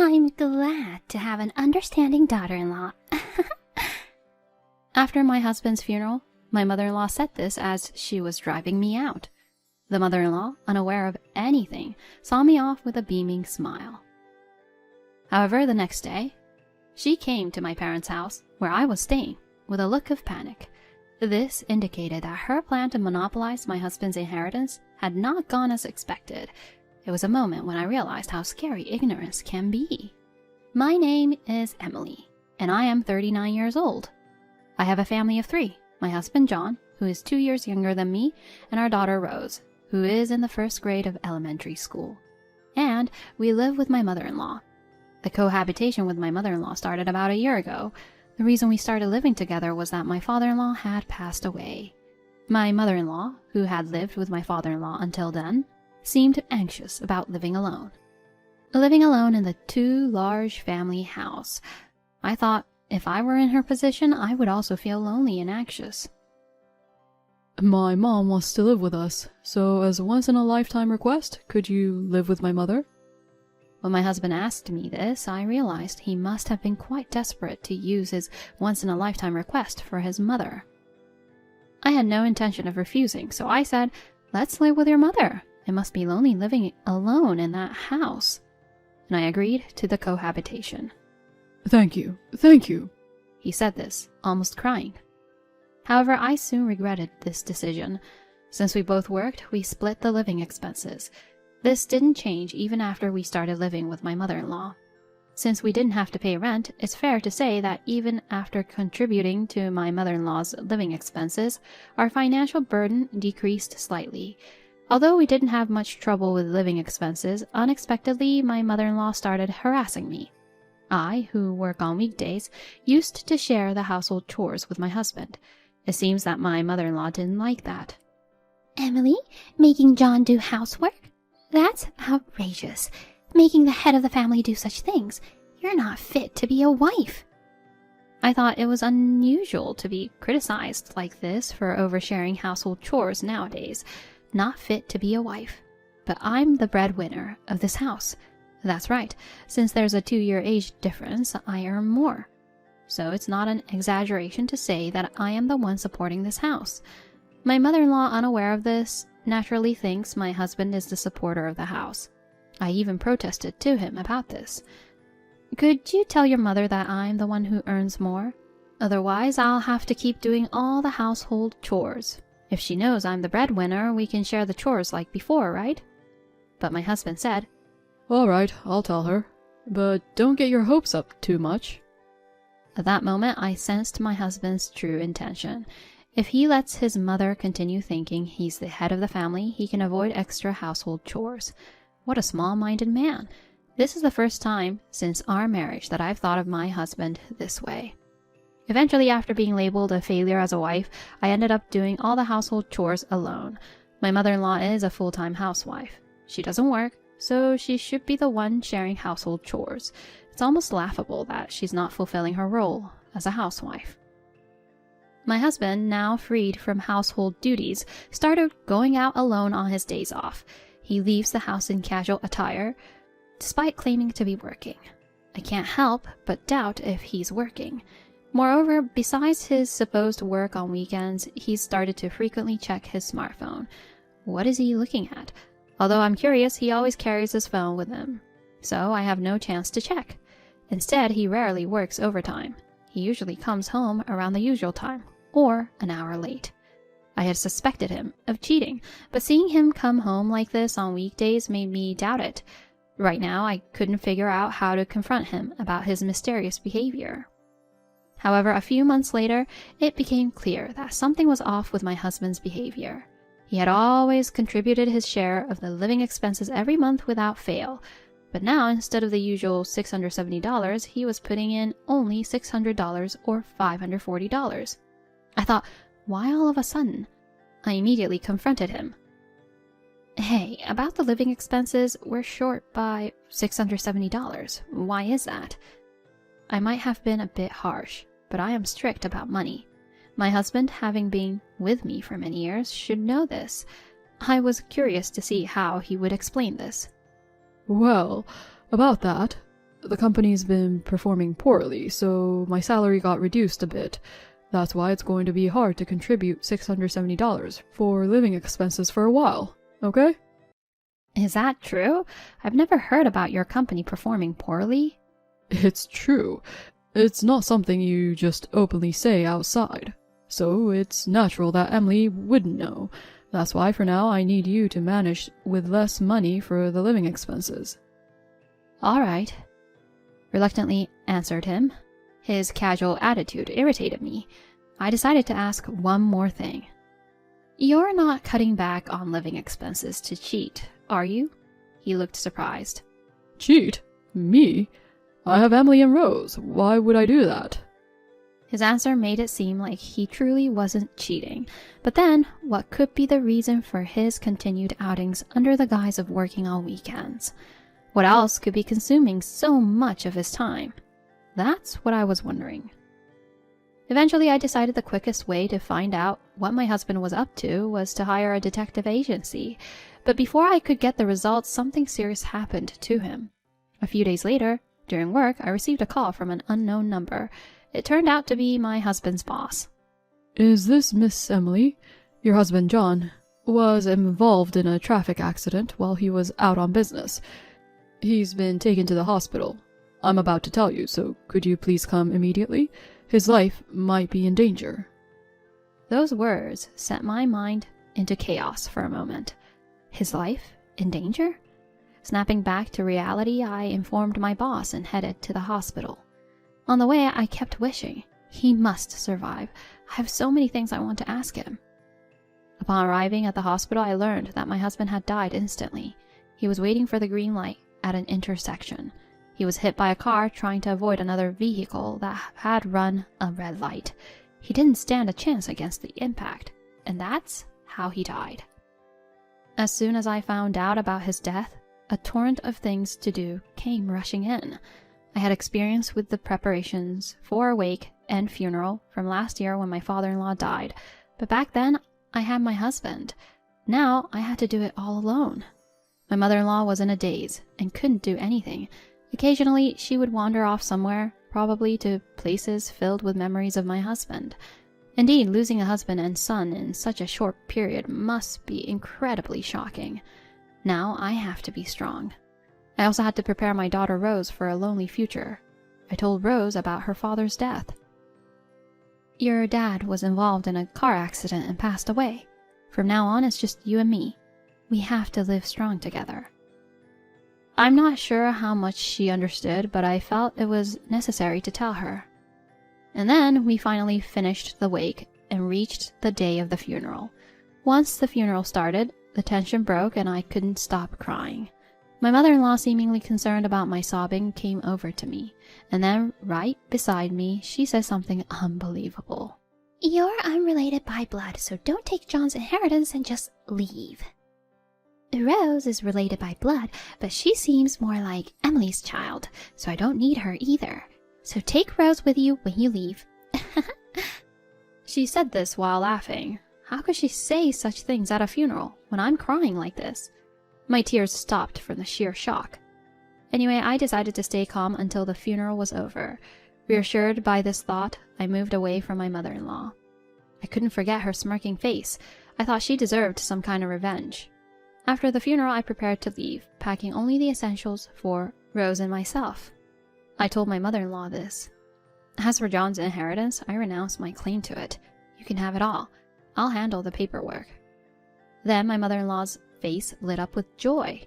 I'm glad to have an understanding daughter-in-law. After my husband's funeral, my mother-in-law said this as she was driving me out. The mother-in-law, unaware of anything, saw me off with a beaming smile. However, the next day, she came to my parents' house, where I was staying, with a look of panic. This indicated that her plan to monopolize my husband's inheritance had not gone as expected. It was a moment when I realized how scary ignorance can be. My name is Emily, and I am 39 years old. I have a family of 3, my husband John, who is 2 years younger than me, and our daughter Rose, who is in the 1st grade of elementary school. And we live with my mother-in-law. The cohabitation with my mother-in-law started about a year ago. The reason we started living together was that my father-in-law had passed away. My mother-in-law, who had lived with my father-in-law until then, seemed anxious about living alone. Living alone in the too large family house. I thought if I were in her position, I would also feel lonely and anxious. My mom wants to live with us, so as a once-in-a-lifetime request, could you live with my mother? When my husband asked me this, I realized he must have been quite desperate to use his once-in-a-lifetime request for his mother. I had no intention of refusing, so I said, "Let's live with your mother. It must be lonely living alone in that house." And I agreed to the cohabitation. Thank you. He said this, almost crying. However, I soon regretted this decision. Since we both worked, we split the living expenses. This didn't change even after we started living with my mother-in-law. Since we didn't have to pay rent, it's fair to say that even after contributing to my mother-in-law's living expenses, our financial burden decreased slightly. Although we didn't have much trouble with living expenses, unexpectedly my mother-in-law started harassing me. I, who work on weekdays, used to share the household chores with my husband. It seems that my mother-in-law didn't like that. "Emily, making John do housework? That's outrageous. Making the head of the family do such things. You're not fit to be a wife." I thought it was unusual to be criticized like this for oversharing household chores nowadays. Not fit to be a wife. But I'm the breadwinner of this house. That's right, since there's a 2-year age difference, I earn more. So it's not an exaggeration to say that I am the one supporting this house. My mother-in-law, unaware of this, naturally thinks my husband is the supporter of the house. I even protested to him about this. "Could you tell your mother that I'm the one who earns more? Otherwise, I'll have to keep doing all the household chores. If she knows I'm the breadwinner, we can share the chores like before, right?" But my husband said, All right, I'll tell her. But don't get your hopes up too much. At that moment, I sensed my husband's true intention. If he lets his mother continue thinking he's the head of the family, he can avoid extra household chores. What a small-minded man. This is the first time since our marriage that I've thought of my husband this way. Eventually, after being labeled a failure as a wife, I ended up doing all the household chores alone. My mother-in-law is a full-time housewife. She doesn't work, so she should be the one sharing household chores. It's almost laughable that she's not fulfilling her role as a housewife. My husband, now freed from household duties, started going out alone on his days off. He leaves the house in casual attire, despite claiming to be working. I can't help but doubt if he's working. Moreover, besides his supposed work on weekends, he's started to frequently check his smartphone. What is he looking at? Although I'm curious, he always carries his phone with him, so I have no chance to check. Instead, he rarely works overtime. He usually comes home around the usual time, or an hour late. I had suspected him of cheating, but seeing him come home like this on weekdays made me doubt it. Right now, I couldn't figure out how to confront him about his mysterious behavior. However, a few months later, it became clear that something was off with my husband's behavior. He had always contributed his share of the living expenses every month without fail, but now instead of the usual $670, he was putting in only $600 or $540. I thought, why all of a sudden? I immediately confronted him. Hey, about the living expenses, we're short by $670. Why is that? I might have been a bit harsh, but I am strict about money. My husband, having been with me for many years, should know this. I was curious to see how he would explain this. Well, about that, The company's been performing poorly, so my salary got reduced a bit. That's why it's going to be hard to contribute $670 for living expenses for a while, okay? Is that true? I've never heard about your company performing poorly. It's true. It's not something you just openly say outside. So it's natural that Emily wouldn't know. That's why for now I need you to manage with less money for the living expenses. All right. Reluctantly answered him. His casual attitude irritated me. I decided to ask one more thing. You're not cutting back on living expenses to cheat, are you? He looked surprised. Cheat? Me? I have Emily and Rose. Why would I do that? His answer made it seem like he truly wasn't cheating. But then, what could be the reason for his continued outings under the guise of working on weekends? What else could be consuming so much of his time? That's what I was wondering. Eventually, I decided the quickest way to find out what my husband was up to was to hire a detective agency. But before I could get the results, something serious happened to him. A few days later, during work, I received a call from an unknown number. It turned out to be my husband's boss. Is this Miss Emily? Your husband, John, was involved in a traffic accident while he was out on business. He's been taken to the hospital. I'm about to tell you, so could you please come immediately? His life might be in danger. Those words sent my mind into chaos for a moment. His life in danger? Snapping back to reality, I informed my boss and headed to the hospital. On the way, I kept wishing. He must survive. I have so many things I want to ask him. Upon arriving at the hospital, I learned that my husband had died instantly. He was waiting for the green light at an intersection. He was hit by a car trying to avoid another vehicle that had run a red light. He didn't stand a chance against the impact, and that's how he died. As soon as I found out about his death, a torrent of things to do came rushing in. I had experience with the preparations for a wake and funeral from last year when my father-in-law died, but back then I had my husband. Now I had to do it all alone. My mother-in-law was in a daze and couldn't do anything. Occasionally she would wander off somewhere, probably to places filled with memories of my husband. Indeed, losing a husband and son in such a short period must be incredibly shocking. Now I have to be strong. I also had to prepare my daughter Rose for a lonely future. I told Rose about her father's death. Your dad was involved in a car accident and passed away. From now on, it's just you and me. We have to live strong together. I'm not sure how much she understood, but I felt it was necessary to tell her. And then we finally finished the wake and reached the day of the funeral. Once the funeral started, the tension broke and I couldn't stop crying. My mother-in-law, seemingly concerned about my sobbing, came over to me, and then right beside me, she said something unbelievable. You're unrelated by blood, so don't take John's inheritance and just leave. Rose is related by blood, but she seems more like Emily's child, so I don't need her either. So take Rose with you when you leave. She said this while laughing. How could she say such things at a funeral when I'm crying like this? My tears stopped from the sheer shock. Anyway, I decided to stay calm until the funeral was over. Reassured by this thought, I moved away from my mother-in-law. I couldn't forget her smirking face. I thought she deserved some kind of revenge. After the funeral, I prepared to leave, packing only the essentials for Rose and myself. I told my mother-in-law this. As for John's inheritance, I renounced my claim to it. You can have it all. I'll handle the paperwork. Then my mother-in-law's face lit up with joy.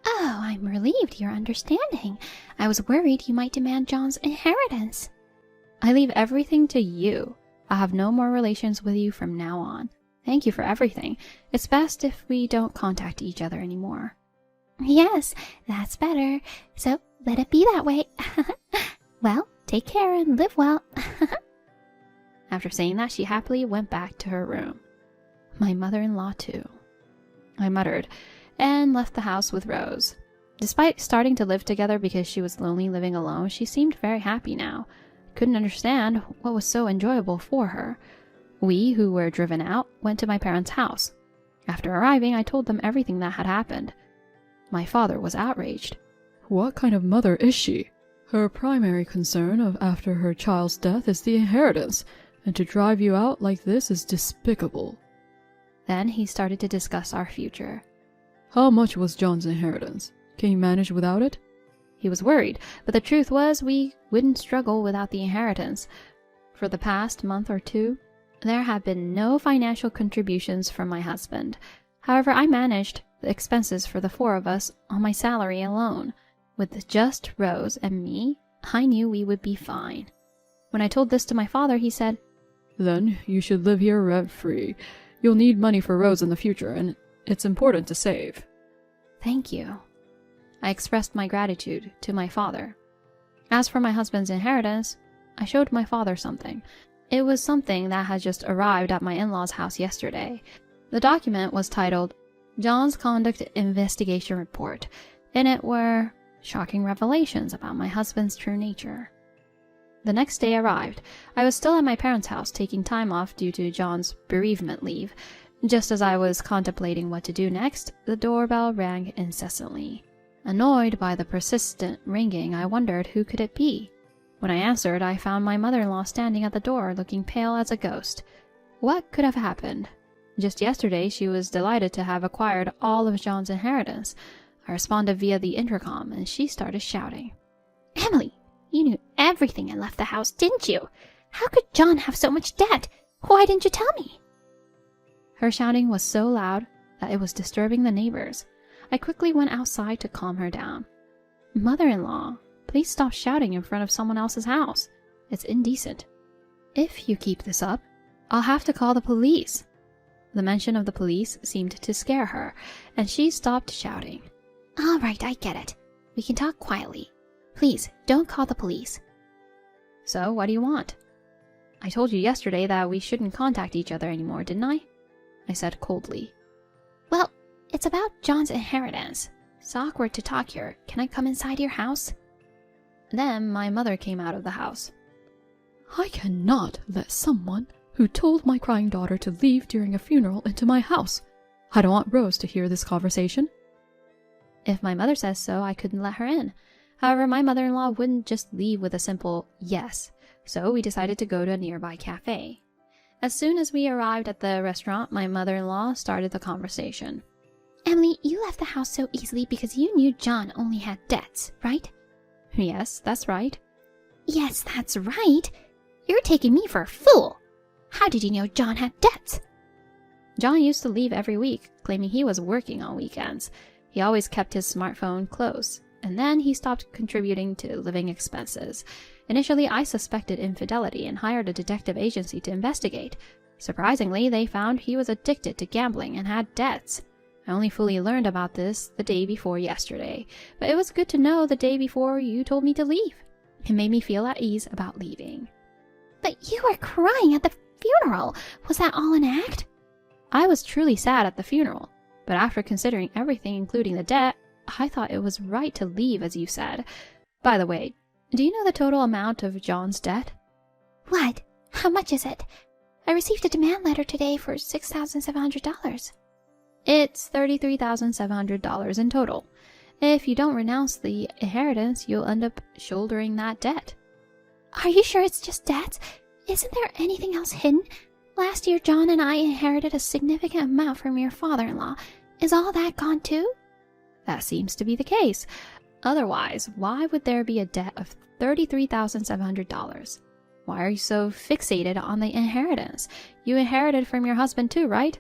Oh, I'm relieved you're understanding. I was worried you might demand John's inheritance. I leave everything to you. I'll have no more relations with you from now on. Thank you for everything. It's best if we don't contact each other anymore. Yes, that's better. So let it be that way. Well, take care and live well. After saying that, she happily went back to her room. My mother-in-law too. I muttered, and left the house with Rose. Despite starting to live together because she was lonely living alone, she seemed very happy now. Couldn't understand what was so enjoyable for her. We, who were driven out, went to my parents' house. After arriving, I told them everything that had happened. My father was outraged. What kind of mother is she? Her primary concern after her child's death is the inheritance, and to drive you out like this is despicable. Then he started to discuss our future. How much was John's inheritance? Can you manage without it? He was worried, but the truth was we wouldn't struggle without the inheritance. For the past month or two, there have been no financial contributions from my husband. However, I managed the expenses for the 4 of us on my salary alone. With just Rose and me, I knew we would be fine. When I told this to my father, he said, Then you should live here rent-free. You'll need money for Rose in the future, and it's important to save. Thank you. I expressed my gratitude to my father. As for my husband's inheritance, I showed my father something. It was something that had just arrived at my in-laws' house yesterday. The document was titled, John's Conduct Investigation Report. In it were shocking revelations about my husband's true nature. The next day arrived. I was still at my parents' house taking time off due to John's bereavement leave. Just as I was contemplating what to do next, the doorbell rang incessantly. Annoyed by the persistent ringing, I wondered who could it be. When I answered, I found my mother-in-law standing at the door, looking pale as a ghost. What could have happened? Just yesterday, she was delighted to have acquired all of John's inheritance. I responded via the intercom, and she started shouting. Emily, you knew everything and left the house, didn't you? How could John have so much debt? Why didn't you tell me? Her shouting was so loud that it was disturbing the neighbors. I quickly went outside to calm her down. Mother-in-law, please stop shouting in front of someone else's house. It's indecent. If you keep this up, I'll have to call the police. The mention of the police seemed to scare her, and she stopped shouting. All right, I get it. We can talk quietly. Please, don't call the police. So, what do you want? I told you yesterday that we shouldn't contact each other anymore, didn't I? I said coldly. Well, it's about John's inheritance. It's awkward to talk here. Can I come inside your house? Then my mother came out of the house. I cannot let someone who told my crying daughter to leave during a funeral into my house. I don't want Rose to hear this conversation. If my mother says so, I couldn't let her in. However, my mother-in-law wouldn't just leave with a simple yes, so we decided to go to a nearby cafe. As soon as we arrived at the restaurant, my mother-in-law started the conversation. Emily, you left the house so easily because you knew John only had debts, right? Yes, that's right. Yes, that's right. You're taking me for a fool. How did you know John had debts? John used to leave every week, claiming he was working on weekends. He always kept his smartphone close, and then he stopped contributing to living expenses. Initially, I suspected infidelity and hired a detective agency to investigate. Surprisingly, they found he was addicted to gambling and had debts. I only fully learned about this the day before yesterday, but it was good to know the day before you told me to leave. It made me feel at ease about leaving. But you were crying at the funeral. Was that all an act? I was truly sad at the funeral, but after considering everything, including the debt, I thought it was right to leave, as you said. By the way, do you know the total amount of John's debt? What? How much is it? I received a demand letter today for $6,700. It's $33,700 in total. If you don't renounce the inheritance, you'll end up shouldering that debt. Are you sure it's just debts? Isn't there anything else hidden? Last year, John and I inherited a significant amount from your father-in-law. Is all that gone too? That seems to be the case. Otherwise, why would there be a debt of $33,700? Why are you so fixated on the inheritance? You inherited from your husband too, right?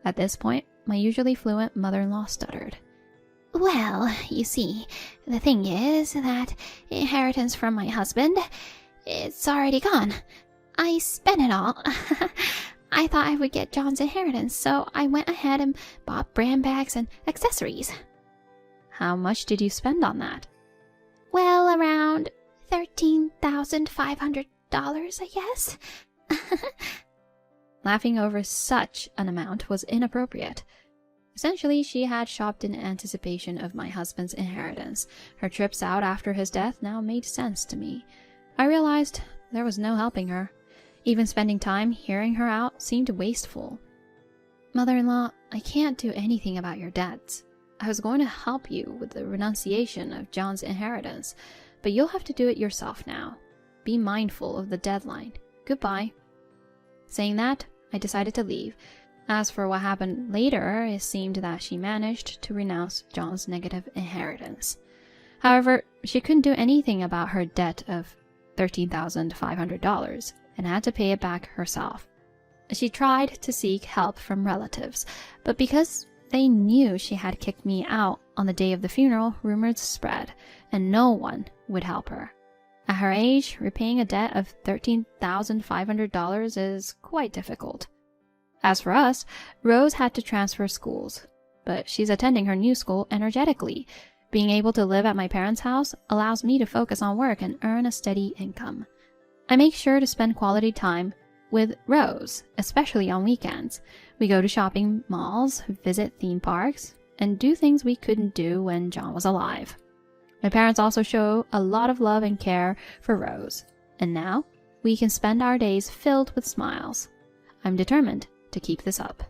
At this point, my usually fluent mother-in-law stuttered. Well, you see, the thing is that inheritance from my husband, it's already gone. I spent it all. I thought I would get John's inheritance, so I went ahead and bought brand bags and accessories. How much did you spend on that? Well, around $13,500, I guess. Laughing over such an amount was inappropriate. Essentially, she had shopped in anticipation of my husband's inheritance. Her trips out after his death now made sense to me. I realized there was no helping her. Even spending time hearing her out seemed wasteful. Mother-in-law, I can't do anything about your debts. I was going to help you with the renunciation of John's inheritance, but you'll have to do it yourself now. Be mindful of the deadline. Goodbye." Saying that, I decided to leave. As for what happened later, it seemed that she managed to renounce John's negative inheritance. However, she couldn't do anything about her debt of $13,500 and had to pay it back herself. She tried to seek help from relatives, but because they knew she had kicked me out on the day of the funeral, rumors spread, and no one would help her. At her age, repaying a debt of $13,500 is quite difficult. As for us, Rose had to transfer schools, but she's attending her new school energetically. Being able to live at my parents' house allows me to focus on work and earn a steady income. I make sure to spend quality time with Rose, especially on weekends. We go to shopping malls, visit theme parks, and do things we couldn't do when John was alive. My parents also show a lot of love and care for Rose, and now we can spend our days filled with smiles. I'm determined to keep this up.